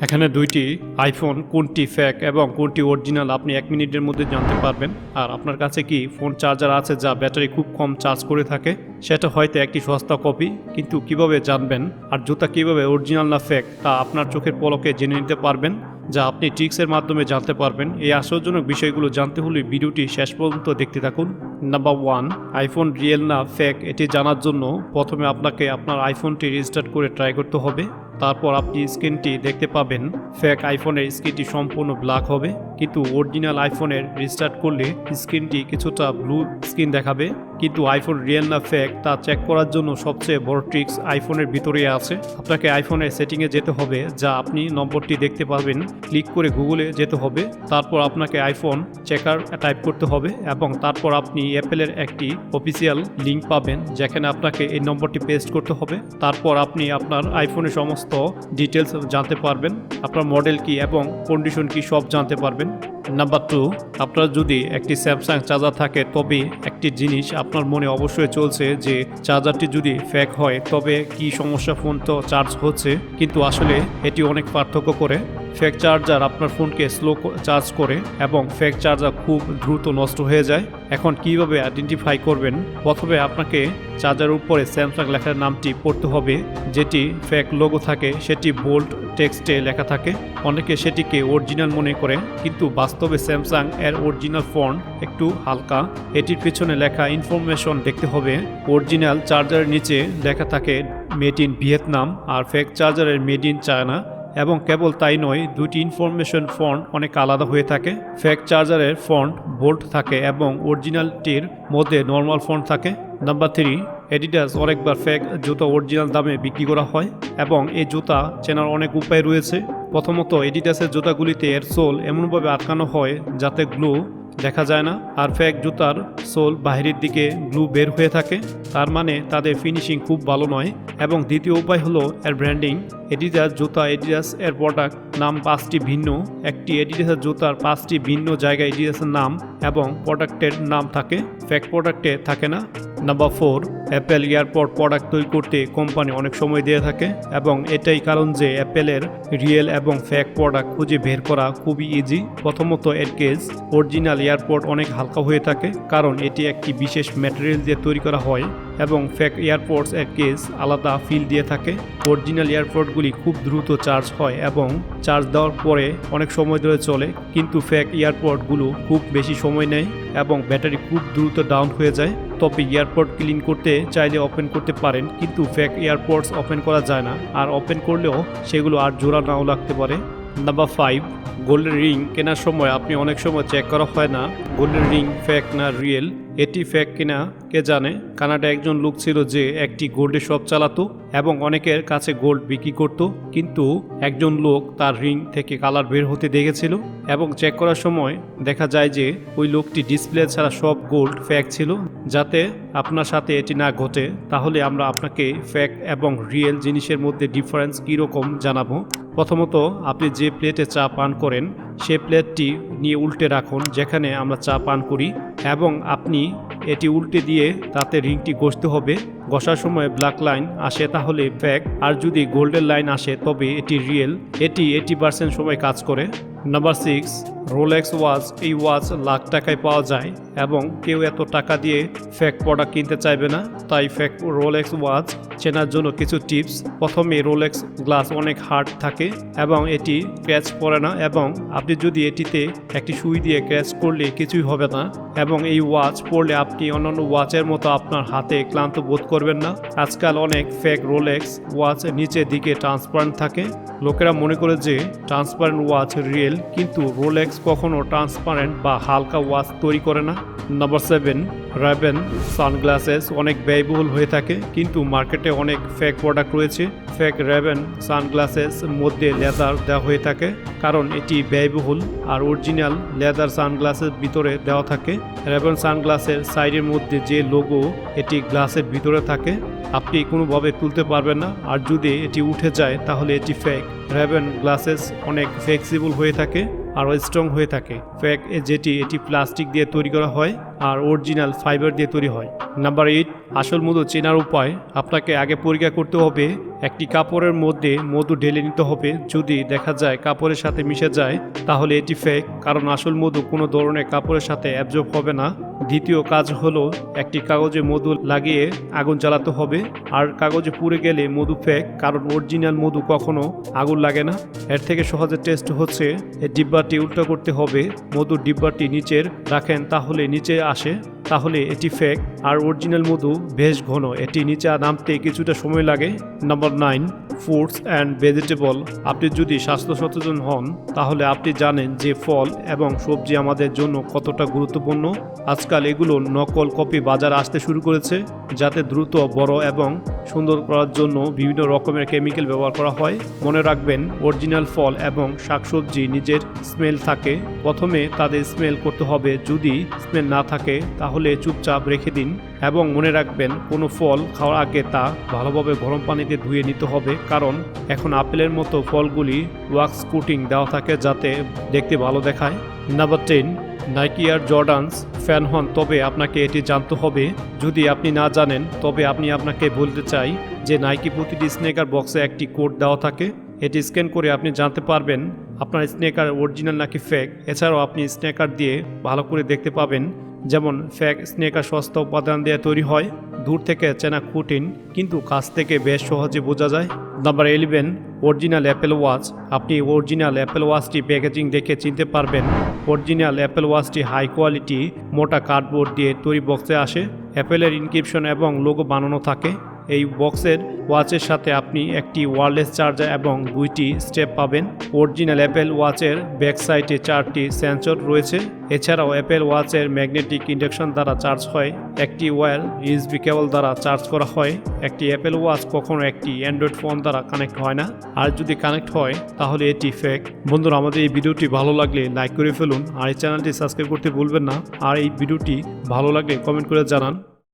এখানে দুইটি আইফোন কোনটি ফেক এবং কোনটি অরিজিনাল আপনি 1 মিনিটের মধ্যে জানতে পারবেন। আর আপনার কাছে কি ফোন চার্জার আছে যা ব্যাটারি খুব কম চার্জ করে থাকে, সেটা হয়তো একটি সস্তা কপি, কিন্তু কিভাবে জানবেন আর জুতা কিভাবে অরিজিনাল না ফেক তা আপনার চোখের পলকে জেনে নিতে পারবেন, যা আপনি ট্রিক্সের মাধ্যমে জানতে পারবেন। এই আশ্চর্যজনক বিষয়গুলো জানতে হলে ভিডিওটি শেষ পর্যন্ত দেখতে থাকুন। নাম্বার 1, আইফোন রিয়েল না ফেক এটি জানার জন্য প্রথমে আপনাকে আপনার আইফোনটি রেজিস্টার্ট করে ট্রাই করতে হবে। তারপর আপনি স্ক্রিনটি দেখতে পাবেন ফেক আইফোনের স্ক্রিনটি সম্পূর্ণ ব্ল্যাক হবে, কিন্তু অরিজিনাল আইফোনের রেজিস্টার্ট করলে স্ক্রিনটি কিছুটা ব্লু স্ক্রিন দেখাবে। কিন্তু আইফোন রিয়েল না ফেক তা চেক করার জন্য সবচেয়ে বড় ট্রিক্স আইফোনের ভিতরে আছে। আপনাকে আইফোনের সেটিংয়ে যেতে হবে, যা আপনি নম্বরটি দেখতে পাবেন, ক্লিক করে গুগলে যেতে হবে। তারপর আপনাকে আইফোন চেকার টাইপ করতে হবে এবং তারপর আপনি অ্যাপেলের একটি অফিসিয়াল লিঙ্ক পাবেন, যেখানে আপনাকে এই নম্বরটি পেস্ট করতে হবে। তারপর আপনি আপনার আইফোনের সমস্ত ডিটেলস জানতে পারবেন, আপনার মডেল কি এবং কন্ডিশন কি সব জানতে পারবেন। নাম্বার 2, আপনার যদি একটি স্যামসাং চার্জার থাকে তবে একটি জিনিস আপনার মনে অবশ্যই চলছে যে চার্জারটি যদি ফেক হয় তবে কি সমস্যা, ফোন তো চার্জ হচ্ছে, কিন্তু আসলে এটি অনেক পার্থক্য করে। ফেক চার্জার আপনার ফোনকে স্লো চার্জ করে এবং ফেক চার্জার খুব দ্রুত নষ্ট হয়ে যায়। এখন কিভাবে আইডেন্টিফাই করবেন? প্রথমে আপনাকে চার্জারের উপরে স্যামসাং লেখার নামটি পড়তে হবে, যেটি ফেক লোগো থাকে সেটি বোল্ড টেক্সটে লেখা থাকে। অনেকে সেটিকে অরিজিনাল মনে করে, কিন্তু বাস্তবে স্যামসাং এর অরিজিনাল ফন্ট একটু হালকা। এটির পিছনে লেখা ইনফরমেশন দেখতে হবে। অরিজিনাল চার্জারের নিচে লেখা থাকে মেড ইন ভিয়েতনাম আর ফেক চার্জারের মেড ইন চায়না। এবং কেবল তাই নয়, দুটি ইনফরমেশন ফন্ট অনেক আলাদা হয়ে থাকে। ফেক চার্জারের ফন্ট বোল্ড থাকে এবং অরিজিনালটির মধ্যে নর্মাল ফন্ট থাকে। নাম্বার 3, এডিডাস অনেকবার ফেক জুতা অরিজিনাল দামে বিক্রি করা হয় এবং এই জুতা চেনার অনেক উপায় রয়েছে। প্রথমত, এডিডাসের জুতাগুলিতে এর সোল এমনভাবে আটকানো হয় যাতে গ্লু দেখা যায় না, আর ফেক জুতার সোল বাহিরের দিকে গ্লু বের হয়ে থাকে, তার মানে তাদের ফিনিশিং খুব ভালো নয়। এবং দ্বিতীয় উপায় হলো এর ব্র্যান্ডিং। এডিডাস জুতা, এডিডাস এর প্রোডাক্ট নাম 5টি ভিন্ন। একটি এডিডাসের জুতার 5টি ভিন্ন জায়গায় এডিডাসের নাম এবং প্রোডাক্টের নাম থাকে, ফেক প্রোডাক্টে থাকে না। নাম্বার 4, অ্যাপেল এয়ারপড প্রোডাক্ট তৈরি করতে কোম্পানি অনেক সময় দিয়ে থাকে এবং এটাই কারণ যে অ্যাপেলের রিয়েল এবং ফেক প্রোডাক্ট খুঁজে বের করা খুবই ইজি। প্রথমত, এর কেস। অরিজিনাল এয়ারপড অনেক হালকা হয়ে থাকে কারণ এটি একটি বিশেষ ম্যাটেরিয়াল দিয়ে তৈরি করা হয় এবং ফেক এয়ারপডস এর কেস আলাদা ফিল দিয়ে থাকে। অরিজিনাল এয়ারপডগুলি খুব দ্রুত চার্জ হয় এবং চার্জ দেওয়ার পরে অনেক সময় ধরে চলে, কিন্তু ফেক এয়ারপডগুলো খুব বেশি সময় নেয় এবং ব্যাটারি খুব দ্রুত ডাউন হয়ে যায়। তবে এয়ারপড ক্লিন করতে চাইলে ওপেন করতে পারেন, কিন্তু ফেক এয়ারপডস ওপেন করা যায় না, আর ওপেন করলেও সেগুলো আর জোড়া নাও লাগতে পারে। নাম্বার 5, গোল্ডেন রিং কেনার সময় আপনি অনেক সময় চেক করা হয় না গোল্ডেন রিং ফেক না রিয়েল। এটি ফেক কিনা কে জানে? কানাডায় একজন লোক ছিল যে একটি গোল্ডের শপ চালাতো এবং অনেকের কাছে গোল্ড বিক্রি করত, কিন্তু একজন লোক তার রিং থেকে কালার বের হতে দেখেছিল এবং চেক করার সময় দেখা যায় যে ওই লোকটি ডিসপ্লে ছাড়া সব গোল্ড ফেক ছিল। যাতে আপনার সাথে এটি না ঘটে, তাহলে আমরা আপনাকে ফেক এবং রিয়েল জিনিসের মধ্যে ডিফারেন্স কীরকম জানাবো। প্রথমত, আপনি যে প্লেটে চা পান করেন সে প্লেটটি নিয়ে উল্টে রাখুন যেখানে আমরা চা পান করি, এবং আপনি এটি উল্টে দিয়ে তাতে রিংটি ঘষতে হবে। ঘষার সময় ব্ল্যাক লাইন আসে তাহলে ফেক, আর যদি গোল্ডেন লাইন আসে তবে এটি রিয়েল। এটি 80% সময় কাজ করে। Number 6, Rolex watch. এই ওয়াচ লাখ টাকায় পাওয়া যায় এবং কেউ এত টাকা দিয়ে ফেক প্রোডাক্ট কিনতে চাইবে না। তাই ফেক রোলেক্স ওয়াচ চেনার জন্য কিছু টিপস। প্রথমে, রোলেক্স গ্লাস অনেক হার্ড থাকে এবং এটি ক্র্যাচ পড়ে না, এবং আপনি যদি এটিতে একটি সুই দিয়ে ক্র্যাচ করলে কিছুই হবে না, এবং এই ওয়াচ পরলে আপনি অন্যান্য ওয়াচের মতো আপনার হাতে ক্লান্ত বোধ করবেন না। আজকাল অনেক ফেক রোলেক্স ওয়াচ নিচের দিকে ট্রান্সপারেন্ট থাকে। লোকেরা মনে করে যে ট্রান্সপারেন্ট ওয়াচ রিয়েল, কিন্তু রোলেক্স কখনো ট্রান্সপারেন্ট বা হালকা ওয়াচ তৈরি করে না। নাম্বার 7, রেবেন সানগ্লাসেস অনেক ব্যয়বহুল হয়ে থাকে, কিন্তু মার্কেটে অনেক ফেক প্রোডাক্ট রয়েছে। ফেক রেবেন সানগ্লাসেস মধ্যে লেদার দেওয়া হয়ে থাকে কারণ এটি ব্যয়বহুল, আর অরিজিনাল লেদার সানগ্লাসের ভিতরে দেওয়া থাকে। রেবেন সানগ্লাসের সাইডের মধ্যে যে লোগো এটি গ্লাসের ভিতরে থাকে, আপনি কোনোভাবে তুলতে পারবেন না, আর যদি এটি উঠে যায় তাহলে এটি ফেক। রেবেন গ্লাসেস অনেক ফ্লেক্সিবল হয়ে থাকে আর স্ট্রং হয়ে থাকে। ফেক যেটি এটি প্লাস্টিক দিয়ে তৈরি করা হয় আর অরিজিনাল ফাইবার দিয়ে তৈরি হয়। নাম্বার 8, আসল মধু চেনার উপায়, আপনাকে আগে পরীক্ষা করতে হবে। একটি কাপড়ের মধ্যে মধু ঢেলে নিতে হবে। যদি দেখা যায় কাপড়ের সাথে মিশে যায় তাহলে এটি ফেক, কারণ আসল মধু কোনো ধরনের কাপড়ের সাথে অ্যাবজর্ব হবে না। দ্বিতীয় কাজ হলো একটি কাগজে মধু লাগিয়ে আগুন জ্বালাতে হবে, আর কাগজে পুড়ে গেলে মধু ফেক, কারণ অরিজিনাল মধু কখনো আগুন লাগে না। এর থেকে সহজে টেস্ট হচ্ছে এই ডিব্বাটি উল্টো করতে হবে। মধুর ডিব্বাটি নিচের রাখেন তাহলে নিচে আসে, তাহলে এটি ফেক। আর অরিজিনাল মধু বেশ ঘন, এটি নিচে নামতে কিছুটা সময় লাগে। Number 9, fruits and vegetable. আপনি যদি স্বাস্থ্য সচেতন হন তাহলে আপনি জানেন যে ফল এবং সবজি আমাদের জন্য কতটা গুরুত্বপূর্ণ। আজকাল এগুলো নকল কপি বাজারে আসতে শুরু করেছে, যাতে দ্রুত বড় এবং সুন্দর করার জন্য বিভিন্ন রকমের কেমিক্যাল ব্যবহার করা হয়। মনে রাখবেন, অরিজিনাল ফল এবং শাকসবজি নিজের স্মেল থাকে, প্রথমে তাদের স্মেল করতে হবে। যদি স্মেল না থাকে তাহলে চুপচাপ রেখে দিন। এবং মনে রাখবেন, কোনো ফল খাওয়ার আগে তা ভালোভাবে গরম পানিতে ধুয়ে নিতে হবে, কারণ এখন আপেলের মতো ফলগুলি ওয়াক্স কোটিং দেওয়া থাকে যাতে দেখতে ভালো দেখায়। নাম্বার 10, নাইকি আর জর্ডানস ফ্যান হন তবে আপনাকে এটি জানতে হবে। যদি আপনি না জানেন তবে আপনাকে বলতে চাই যে নাইকি প্রতিটি স্নেকার বক্সে একটি কোড দেওয়া থাকে। এটি স্ক্যান করে আপনি জানতে পারবেন আপনার স্নেকার অরিজিনাল নাকি ফেক। এছাড়াও আপনি স্নেকার দিয়ে ভালো করে দেখতে পাবেন, যেমন ফেক স্নেকার সস্তা উপাদান দিয়ে তৈরি হয়, দূর থেকে চেনা কঠিন কিন্তু কাছ থেকে বেশ সহজে বোঝা যায়। Number 11, original Apple watch. আপনি অরিজিনাল অ্যাপেল ওয়াচটি প্যাকেজিং দেখে চিনতে পারবেন। অরিজিনাল অ্যাপেল ওয়াচটি হাই কোয়ালিটি মোটা কার্ডবোর্ড দিয়ে তৈরি বক্সে আসে। অ্যাপেলের ইনক্রিপশন এবং লোগো বানানো থাকে। এই বক্সের ওয়াচের সাথে আপনি একটি ওয়্যারলেস চার্জার এবং 2টি স্টেপ পাবেন। অরিজিনাল অ্যাপেল ওয়াচের ব্যাক সাইডে 4টি সেন্সর রয়েছে। এছাড়াও অ্যাপেল ওয়াচের ম্যাগনেটিক ইন্ডাকশন দ্বারা চার্জ হয়, একটি ওয়্যার ইউএসবি কেবল দ্বারা চার্জ করা হয়। একটি অ্যাপেল ওয়াচ কখনো একটি অ্যান্ড্রয়েড ফোন দ্বারা কানেক্ট হয় না, আর যদি কানেক্ট হয় তাহলে এটি ফেক। বন্ধুরা, আমাদের এই ভিডিওটি ভালো লাগলে লাইক করে ফেলুন, আর এই চ্যানেলটি সাবস্ক্রাইব করতে ভুলবেন না। আর এই ভিডিওটি ভালো লাগলে কমেন্ট করে জানান।